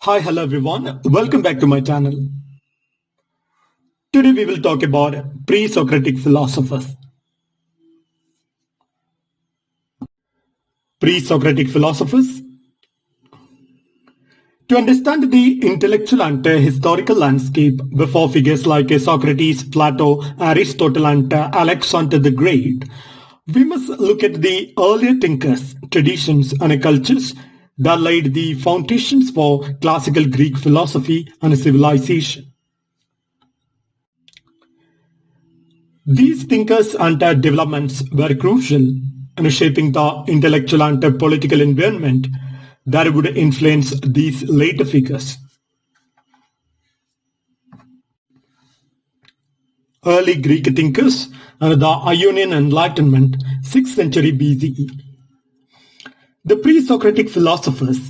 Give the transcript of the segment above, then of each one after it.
Hi, hello everyone. Welcome back to my channel. Today we will talk about pre-Socratic philosophers. Pre-Socratic philosophers. To understand the intellectual and historical landscape before figures like Socrates, Plato, Aristotle and Alexander the Great, we must look at the earlier thinkers, traditions and cultures that laid the foundations for classical Greek philosophy and civilization. These thinkers and developments were crucial in shaping the intellectual and political environment that would influence these later figures. Early Greek thinkers and the Ionian Enlightenment, 6th century BCE. The pre-Socratic philosophers,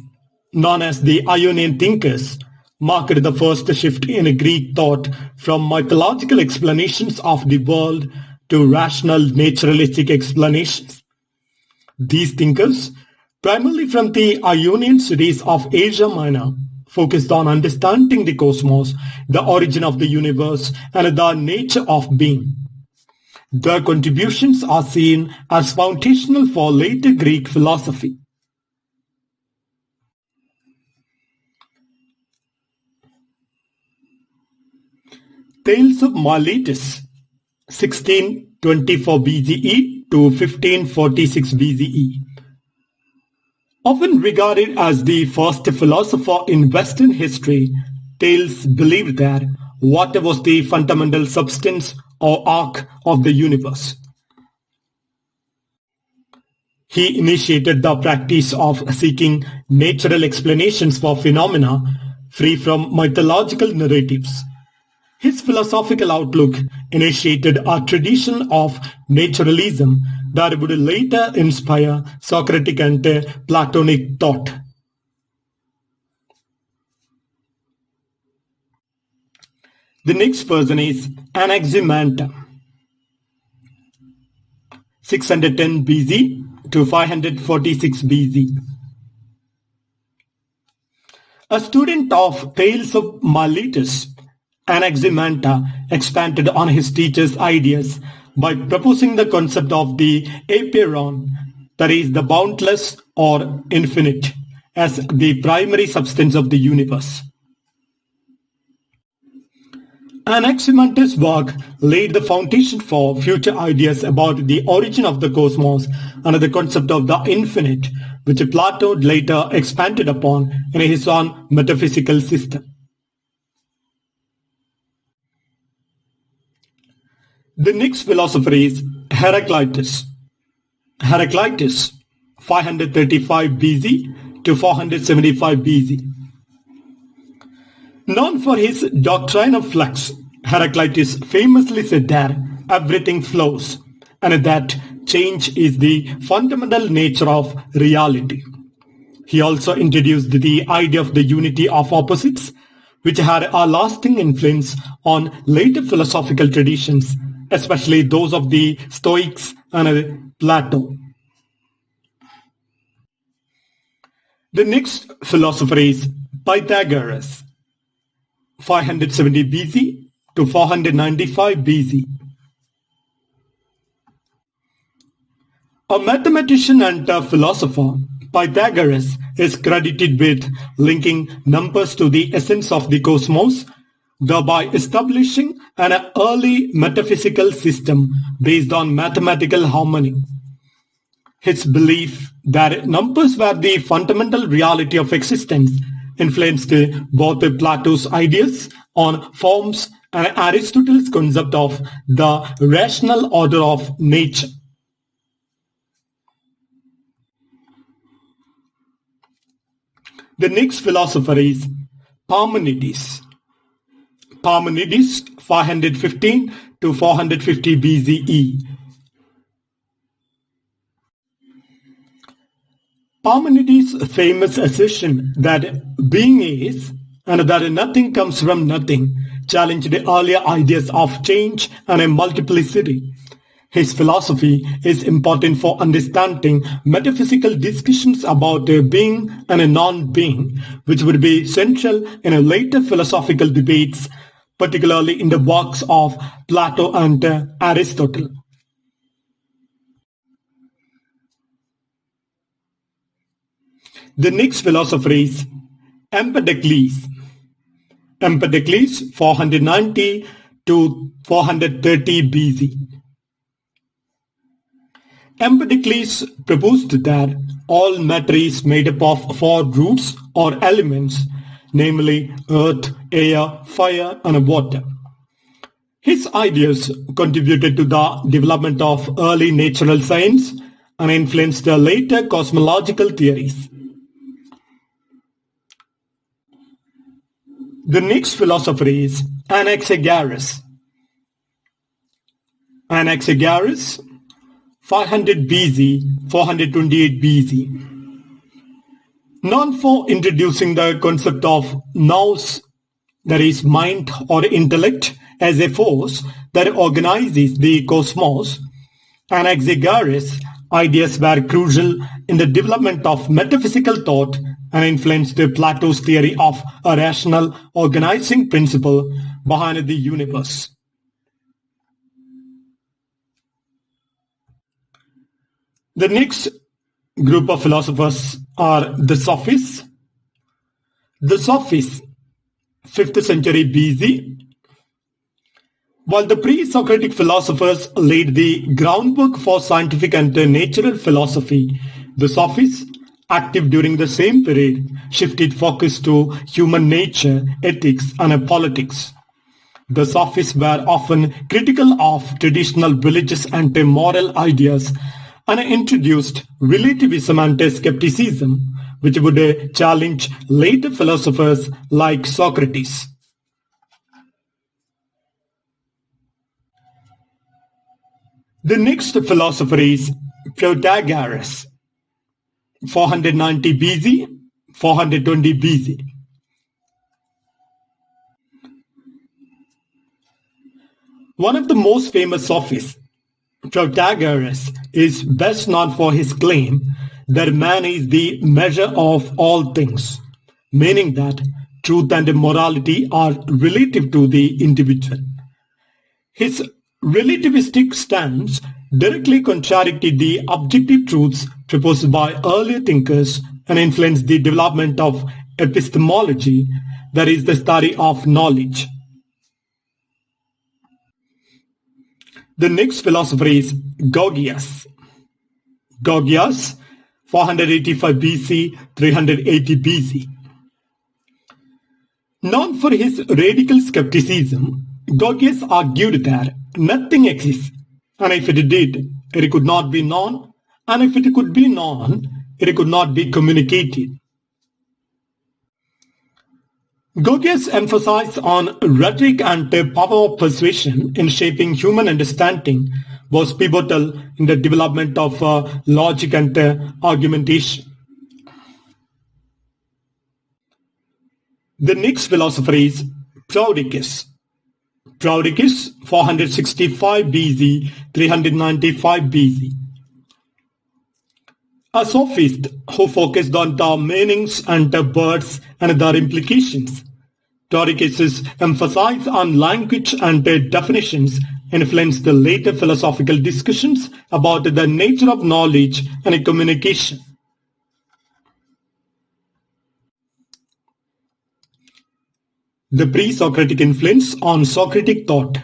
known as the Ionian thinkers, marked the first shift in Greek thought from mythological explanations of the world to rational naturalistic explanations. These thinkers, primarily from the Ionian cities of Asia Minor, focused on understanding the cosmos, the origin of the universe, and the nature of being. Their contributions are seen as foundational for later Greek philosophy. Tales of Miletus, 1624 BCE to 1546 BCE. Often regarded as the first philosopher in Western history, Thales believed that water was the fundamental substance or arc of the universe. He initiated the practice of seeking natural explanations for phenomena free from mythological narratives. His philosophical outlook initiated a tradition of naturalism that would later inspire Socratic and Platonic thought. The next person is Anaximander, 610 BC to 546 BC. A student of Thales of Miletus, Anaximander expanded on his teacher's ideas by proposing the concept of the apeiron, that is, the boundless or infinite, as the primary substance of the universe. Anaximander's work laid the foundation for future ideas about the origin of the cosmos and the concept of the infinite, which Plato later expanded upon in his own metaphysical system. The next philosopher is Heraclitus. Heraclitus, 535 BC to 475 BC. Known for his doctrine of flux, Heraclitus famously said that everything flows and that change is the fundamental nature of reality. He also introduced the idea of the unity of opposites, which had a lasting influence on later philosophical traditions, especially those of the Stoics and Plato. The next philosopher is Pythagoras, 570 BC to 495 BC. A mathematician and a philosopher, Pythagoras is credited with linking numbers to the essence of the cosmos, thereby establishing an early metaphysical system based on mathematical harmony. His belief that numbers were the fundamental reality of existence influenced both Plato's ideas on forms and Aristotle's concept of the rational order of nature. The next philosopher is Parmenides. Parmenides, 515 to 450 BCE. Parmenides' famous assertion that being is and that nothing comes from nothing challenged the earlier ideas of change and multiplicity. His philosophy is important for understanding metaphysical discussions about being and a non-being, which would be central in later philosophical debates, particularly in the works of Plato and Aristotle. The next philosopher is Empedocles. Empedocles, 490 to 430 BC. Empedocles proposed that all matter is made up of four roots or elements, namely earth, air, fire, and water. His ideas contributed to the development of early natural science and influenced the later cosmological theories. The next philosopher is Anaxagoras. Anaxagoras, 500 BC, 428 BC. Known for introducing the concept of nous, that is mind or intellect, as a force that organizes the cosmos, Anaxagoras' ideas were crucial in the development of metaphysical thought and influenced Plato's theory of a rational organizing principle behind the universe. The next group of philosophers are the Sophists. The Sophists, 5th century BC. While the pre-Socratic philosophers laid the groundwork for scientific and natural philosophy, the Sophists, active during the same period, shifted focus to human nature, ethics, and politics. The Sophists were often critical of traditional religious and moral ideas and introduced relativism and skepticism, which would challenge later philosophers like Socrates. The next philosopher is Protagoras, 490 BC, 420 BC. One of the most famous Sophists, Protagoras, is best known for his claim that man is the measure of all things, meaning that truth and morality are relative to the individual. His relativistic stance directly contradicted the objective truths proposed by earlier thinkers and influenced the development of epistemology, that is, the study of knowledge. The next philosopher is Gorgias. Gorgias, 485 BC, 380 BC. Known for his radical skepticism, Gorgias argued that nothing exists, and if it did, it could not be known, and if it could be known, it could not be communicated. Gorgias' emphasis on rhetoric and the power of persuasion in shaping human understanding was pivotal in the development of logic and argumentation. The next philosopher is Prodicus. Prodicus, 465 BC, 395 BC. A sophist who focused on the meanings and the words and their implications. Prodicus' emphasis on language and their definitions influenced the later philosophical discussions about the nature of knowledge and communication. The pre-Socratic influence on Socratic thought.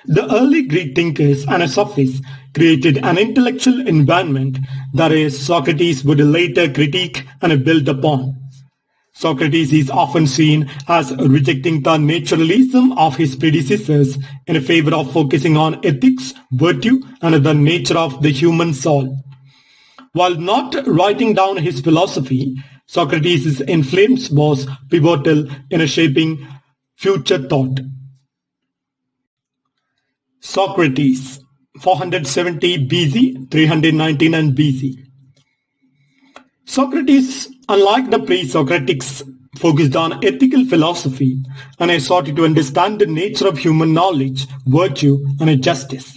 The early Greek thinkers and sophists created an intellectual environment that Socrates would later critique and build upon. Socrates is often seen as rejecting the naturalism of his predecessors in favor of focusing on ethics, virtue, and the nature of the human soul. While not writing down his philosophy, Socrates' influence was pivotal in shaping future thought. Socrates, 470 BC, 399 BC. Socrates, unlike the pre-Socratics, focused on ethical philosophy and sought to understand the nature of human knowledge, virtue, and justice.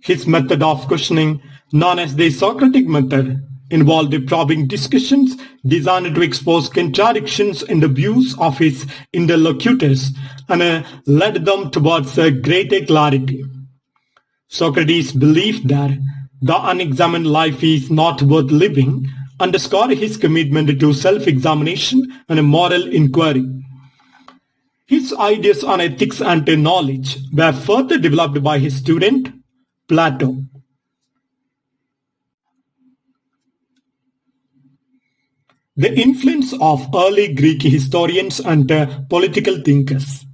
His method of questioning, known as the Socratic method, involved probing discussions designed to expose contradictions in the views of his interlocutors and led them towards a greater clarity. Socrates' belief that the unexamined life is not worth living underscored his commitment to self-examination and moral inquiry. His ideas on ethics and knowledge were further developed by his student, Plato. The influence of early Greek historians and political thinkers.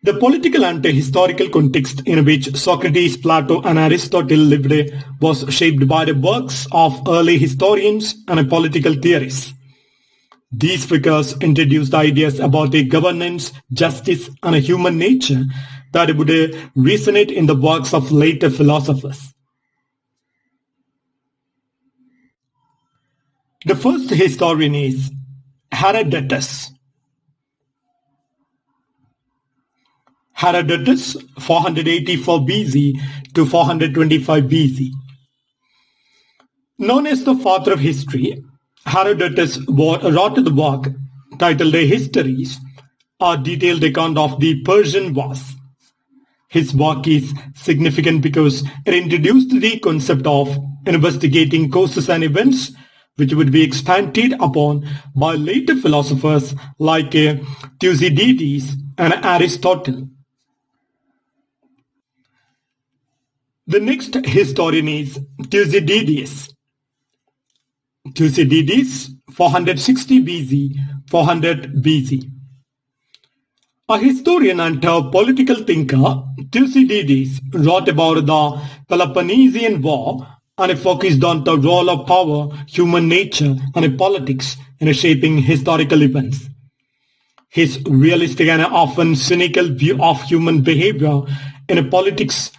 The political and historical context in which Socrates, Plato, and Aristotle lived was shaped by the works of early historians and political theorists. These figures introduced ideas about governance, justice, and human nature that would resonate in the works of later philosophers. The first historian is Herodotus. Herodotus, 484 BC to 425 BC. Known as the father of history, Herodotus wrote the work titled Histories, a detailed account of the Persian Wars. His work is significant because it introduced the concept of investigating causes and events, which would be expanded upon by later philosophers like Thucydides and Aristotle. The next historian is Thucydides. Thucydides, 460 BC, 400 BC. A historian and a political thinker, Thucydides wrote about the Peloponnesian War and focused on the role of power, human nature, and politics in shaping historical events. His realistic and often cynical view of human behavior in politics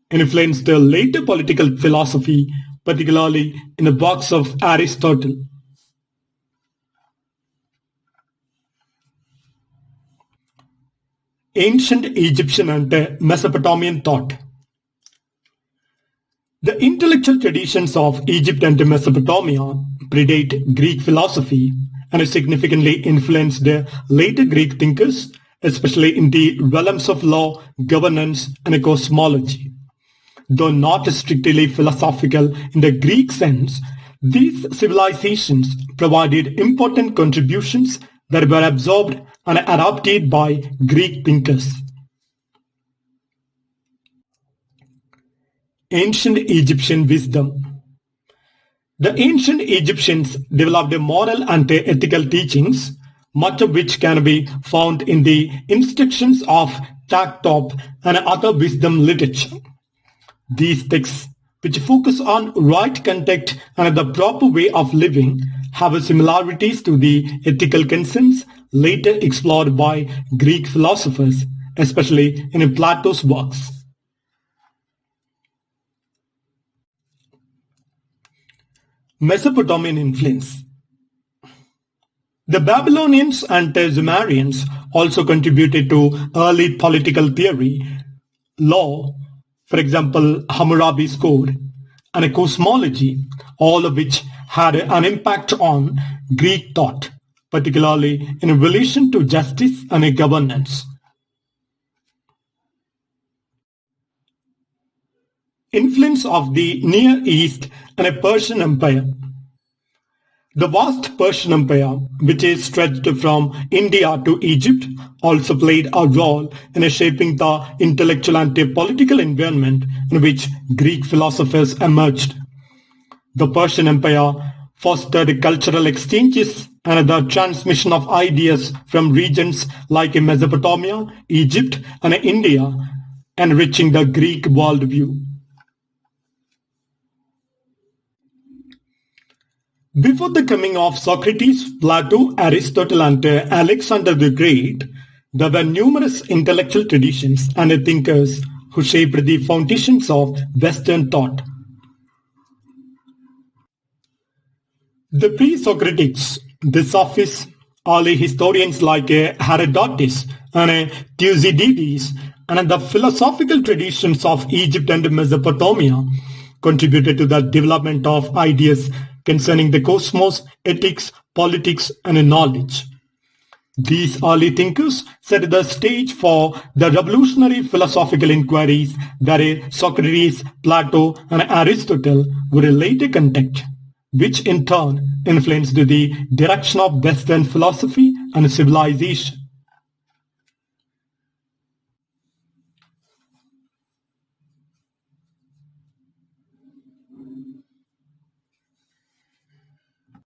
influenced the later political philosophy, particularly in the works of Aristotle. Ancient Egyptian and Mesopotamian thought. The intellectual traditions of Egypt and Mesopotamia predate Greek philosophy and significantly influenced the later Greek thinkers, especially in the realms of law, governance, and cosmology. Though not strictly philosophical in the Greek sense, these civilizations provided important contributions that were absorbed and adopted by Greek thinkers. Ancient Egyptian wisdom. The ancient Egyptians developed moral and ethical teachings, much of which can be found in the instructions of Tagtop and other wisdom literature. These texts, which focus on right conduct and the proper way of living, have similarities to the ethical concerns later explored by Greek philosophers, especially in Plato's works. Mesopotamian influence. The Babylonians and the Sumerians also contributed to early political theory, law, for example, Hammurabi's Code, and cosmology, all of which had an impact on Greek thought, particularly in relation to justice and governance. Influence of the Near East and a Persian Empire. The vast Persian Empire, which is stretched from India to Egypt, also played a role in shaping the intellectual and political environment in which Greek philosophers emerged. The Persian Empire fostered cultural exchanges and the transmission of ideas from regions like Mesopotamia, Egypt, and India, enriching the Greek worldview. Before the coming of Socrates, Plato, Aristotle, and Alexander the Great, there were numerous intellectual traditions and thinkers who shaped the foundations of Western thought. The pre-Socratics, the Sophists, early historians like Herodotus and Thucydides, and the philosophical traditions of Egypt and Mesopotamia contributed to the development of ideas concerning the cosmos, ethics, politics, and knowledge. These early thinkers set the stage for the revolutionary philosophical inquiries that Socrates, Plato, and Aristotle would later conduct, which in turn influenced the direction of Western philosophy and civilization.